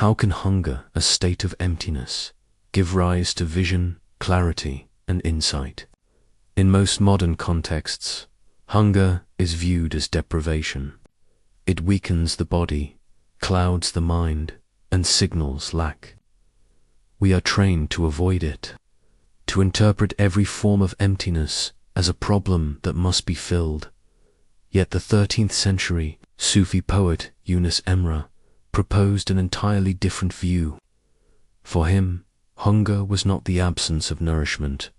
How can hunger, a state of emptiness, give rise to vision, clarity, and insight? In most modern contexts, hunger is viewed as deprivation. It weakens the body, clouds the mind, and signals lack. We are trained to avoid it, to interpret every form of emptiness as a problem that must be filled. Yet the 13th century Sufi poet Yunus Emre proposed an entirely different view. For him, hunger was not the absence of nourishment,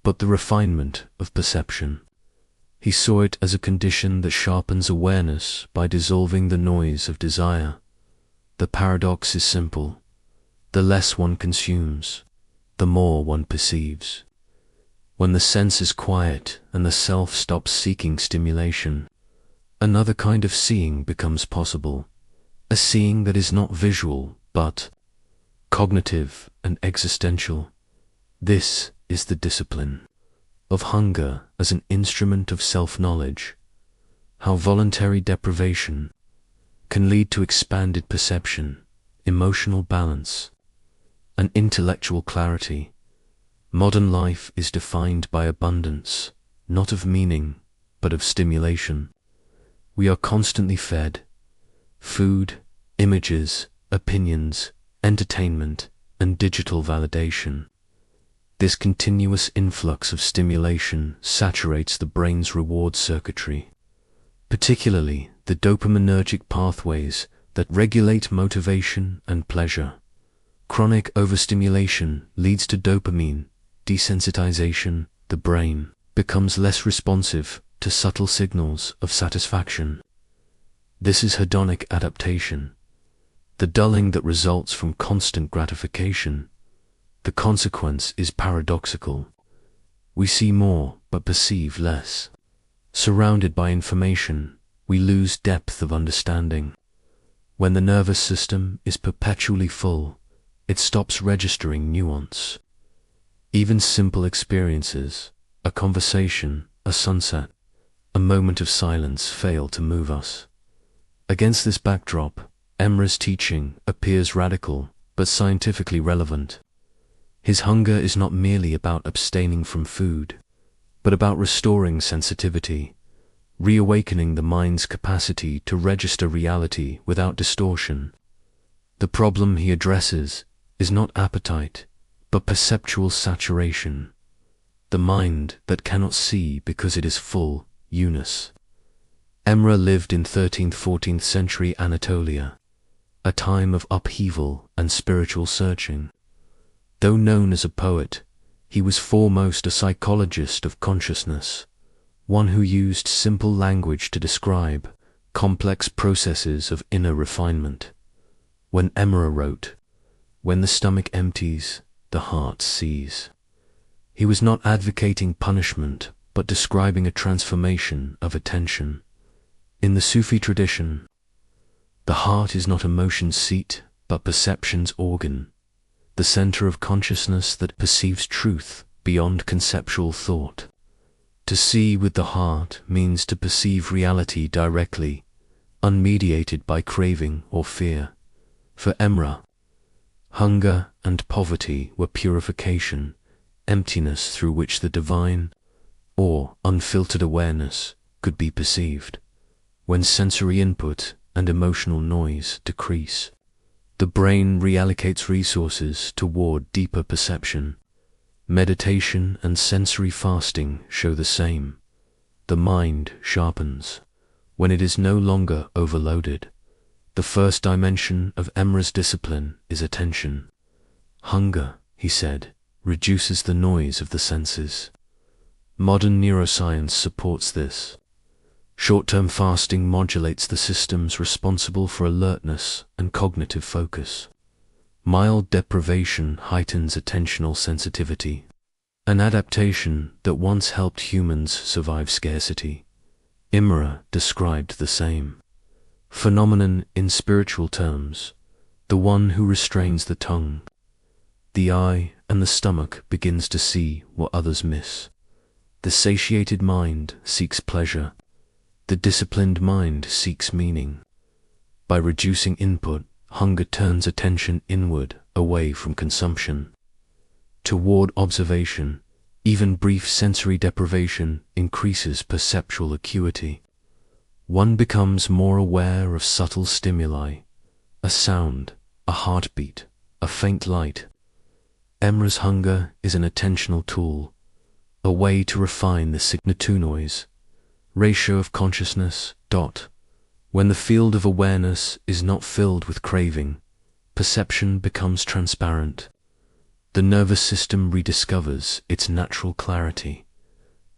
but the refinement of perception. He saw it as a condition that sharpens awareness by dissolving the noise of desire. The paradox is simple. The less one consumes, the more one perceives. When the senses quiet and the self stops seeking stimulation, another kind of seeing becomes possible, a seeing that is not visual, but cognitive and existential. This is the discipline of hunger as an instrument of self-knowledge. How voluntary deprivation can lead to expanded perception, emotional balance, and intellectual clarity. Modern life is defined by abundance, not of meaning, but of stimulation. We are constantly fed food, images, opinions, entertainment, and digital validation. This continuous influx of stimulation saturates the brain's reward circuitry, particularly the dopaminergic pathways that regulate motivation and pleasure. Chronic overstimulation leads to dopamine desensitization. The brain becomes less responsive to subtle signals of satisfaction. This is hedonic adaptation, the dulling that results from constant gratification. The consequence is paradoxical. We see more but perceive less. Surrounded by information, we lose depth of understanding. When the nervous system is perpetually full, it stops registering nuance. Even simple experiences, a conversation, a sunset, a moment of silence, fail to move us. Against this backdrop, Emre's teaching appears radical but scientifically relevant. His hunger is not merely about abstaining from food, but about restoring sensitivity, reawakening the mind's capacity to register reality without distortion. The problem he addresses is not appetite, but perceptual saturation, the mind that cannot see because it is full. Yunus Emre lived in 13th–14th century Anatolia, a time of upheaval and spiritual searching. Though known as a poet, he was foremost a psychologist of consciousness, one who used simple language to describe complex processes of inner refinement. When Emre wrote, "When the stomach empties, the heart sees," he was not advocating punishment, but describing a transformation of attention. In the Sufi tradition, the heart is not emotion's seat, but perception's organ, the center of consciousness that perceives truth beyond conceptual thought. To see with the heart means to perceive reality directly, unmediated by craving or fear. For Emre, hunger and poverty were purification, emptiness through which the divine, or unfiltered awareness, could be perceived. When sensory input and emotional noise decrease, the brain reallocates resources toward deeper perception. Meditation and sensory fasting show the same. The mind sharpens when it is no longer overloaded. The first dimension of Emre's discipline is attention. Hunger, he said, reduces the noise of the senses. Modern neuroscience supports this. Short-term fasting modulates the systems responsible for alertness and cognitive focus. Mild deprivation heightens attentional sensitivity, an adaptation that once helped humans survive scarcity. Emre described the same phenomenon in spiritual terms: the one who restrains the tongue, the eye, and the stomach begins to see what others miss. The satiated mind seeks pleasure. The disciplined mind seeks meaning. By reducing input, hunger turns attention inward, away from consumption, toward observation. Even brief sensory deprivation increases perceptual acuity. One becomes more aware of subtle stimuli, a sound, a heartbeat, a faint light. Emre's hunger is an attentional tool, a way to refine the signal-to noise ratio of consciousness. When the field of awareness is not filled with craving, perception becomes transparent. The nervous system rediscovers its natural clarity.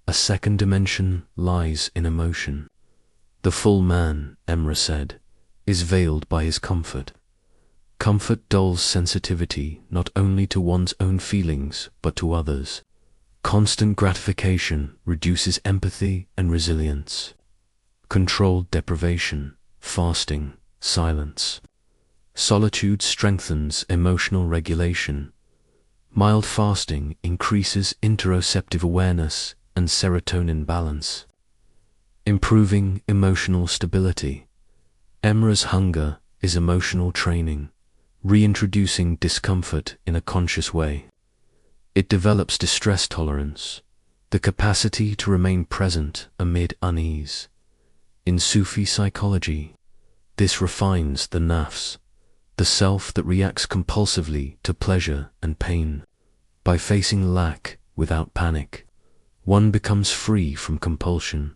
A second dimension lies in emotion. The full man, Emre said, is veiled by his comfort. Comfort dulls sensitivity not only to one's own feelings but to others. Constant gratification reduces empathy and resilience. Controlled deprivation, fasting, silence. Solitude strengthens emotional regulation. Mild fasting increases interoceptive awareness and serotonin balance, improving emotional stability. Emre's hunger is emotional training, reintroducing discomfort in a conscious way. It develops distress tolerance, the capacity to remain present amid unease. In Sufi psychology, this refines the nafs, the self that reacts compulsively to pleasure and pain. By facing lack without panic, one becomes free from compulsion.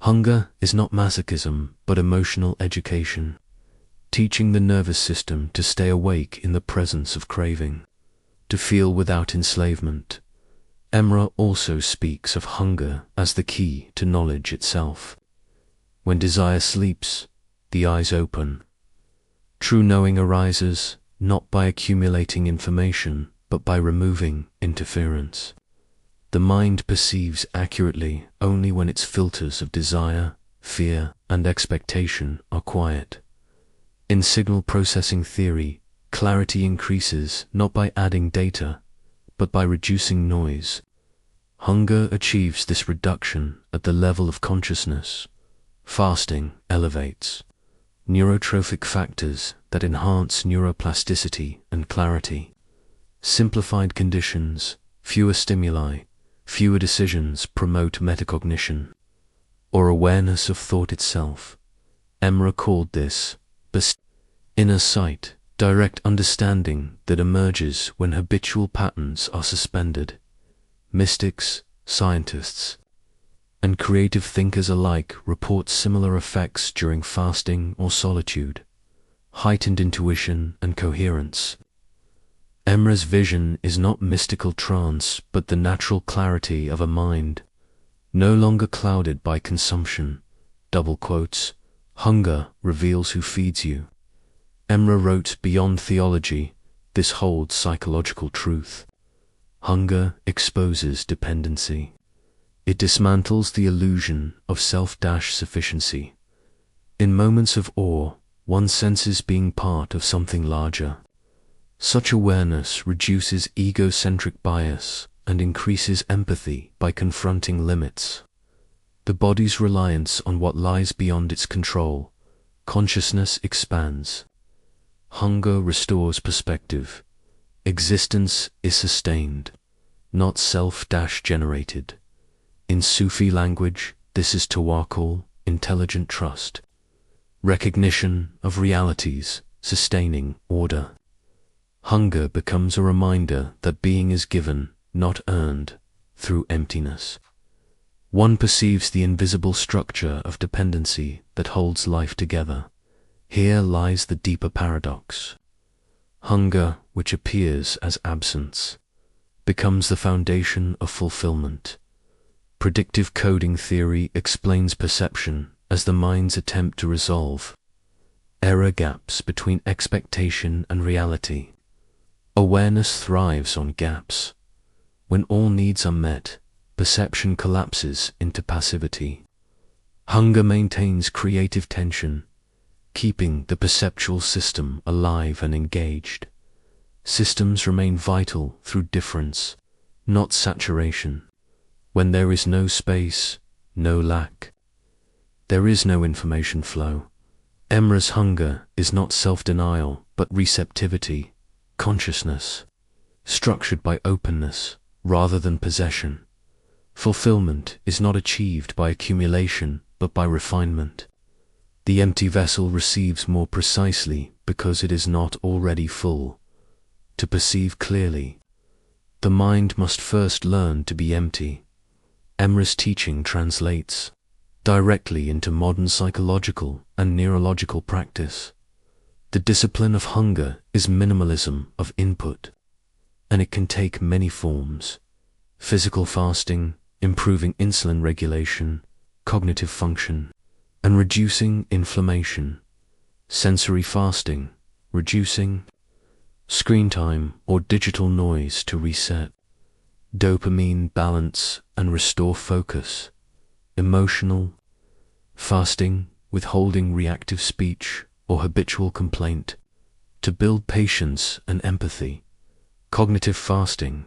Hunger is not masochism but emotional education, teaching the nervous system to stay awake in the presence of craving, to feel without enslavement. Emre also speaks of hunger as the key to knowledge itself. When desire sleeps, the eyes open. True knowing arises not by accumulating information, but by removing interference. The mind perceives accurately only when its filters of desire, fear, and expectation are quiet. In signal processing theory, clarity increases not by adding data, but by reducing noise. Hunger achieves this reduction at the level of consciousness. Fasting elevates neurotrophic factors that enhance neuroplasticity and clarity. Simplified conditions, fewer stimuli, fewer decisions promote metacognition, or awareness of thought itself. Emre called this inner sight, direct understanding that emerges when habitual patterns are suspended. Mystics, scientists, and creative thinkers alike report similar effects during fasting or solitude, heightened intuition and coherence. Emre's vision is not mystical trance but the natural clarity of a mind, no longer clouded by consumption. Hunger reveals who feeds you. Emre wrote, beyond theology, this holds psychological truth. Hunger exposes dependency. It dismantles the illusion of self-sufficiency. In moments of awe, one senses being part of something larger. Such awareness reduces egocentric bias and increases empathy by confronting limits. The body's reliance on what lies beyond its control, consciousness expands. Hunger restores perspective. Existence is sustained, not self-generated. In Sufi language, this is tawakkul, intelligent trust. Recognition of realities, sustaining order. Hunger becomes a reminder that being is given, not earned, through emptiness. One perceives the invisible structure of dependency that holds life together. Here lies the deeper paradox. Hunger, which appears as absence, becomes the foundation of fulfillment. Predictive coding theory explains perception as the mind's attempt to resolve error gaps between expectation and reality. Awareness thrives on gaps. When all needs are met, perception collapses into passivity. Hunger maintains creative tension, keeping the perceptual system alive and engaged. Systems remain vital through difference, not saturation. When there is no space, no lack. There is no information flow. Emre's hunger is not self-denial, but receptivity, consciousness, structured by openness rather than possession. Fulfillment is not achieved by accumulation, but by refinement. The empty vessel receives more precisely because it is not already full. To perceive clearly, the mind must first learn to be empty. Emre's teaching translates directly into modern psychological and neurological practice. The discipline of hunger is minimalism of input, and it can take many forms: physical fasting, improving insulin regulation, cognitive function, and reducing inflammation; sensory fasting, reducing screen time or digital noise to reset; dopamine balance and restore focus; emotional fasting, withholding reactive speech or habitual complaint to build patience and empathy; cognitive fasting,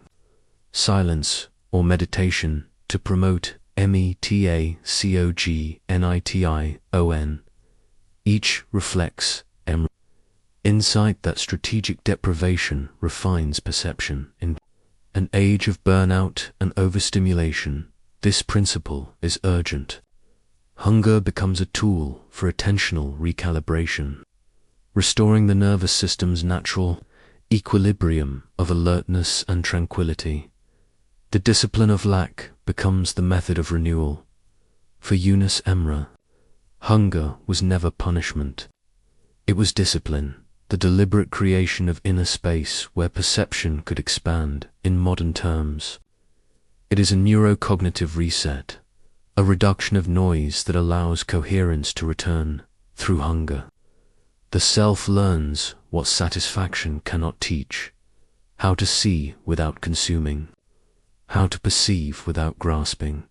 silence or meditation to promote metacognition. Each reflects insight that strategic deprivation refines perception. In an age of burnout and overstimulation, this principle is urgent. Hunger becomes a tool for attentional recalibration, restoring the nervous system's natural equilibrium of alertness and tranquility. The discipline of lack becomes the method of renewal. For Yunus Emre, hunger was never punishment. It was discipline, the deliberate creation of inner space where perception could expand. In modern terms, it is a neurocognitive reset, a reduction of noise that allows coherence to return through hunger. The self learns what satisfaction cannot teach: how to see without consuming, how to perceive without grasping.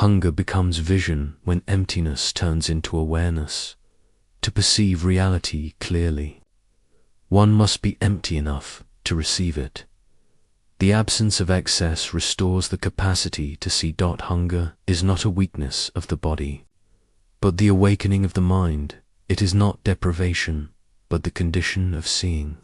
Hunger becomes vision when emptiness turns into awareness. To perceive reality clearly, one must be empty enough to receive it. The absence of excess restores the capacity to see. Hunger is not a weakness of the body, but the awakening of the mind. It is not deprivation, but the condition of seeing.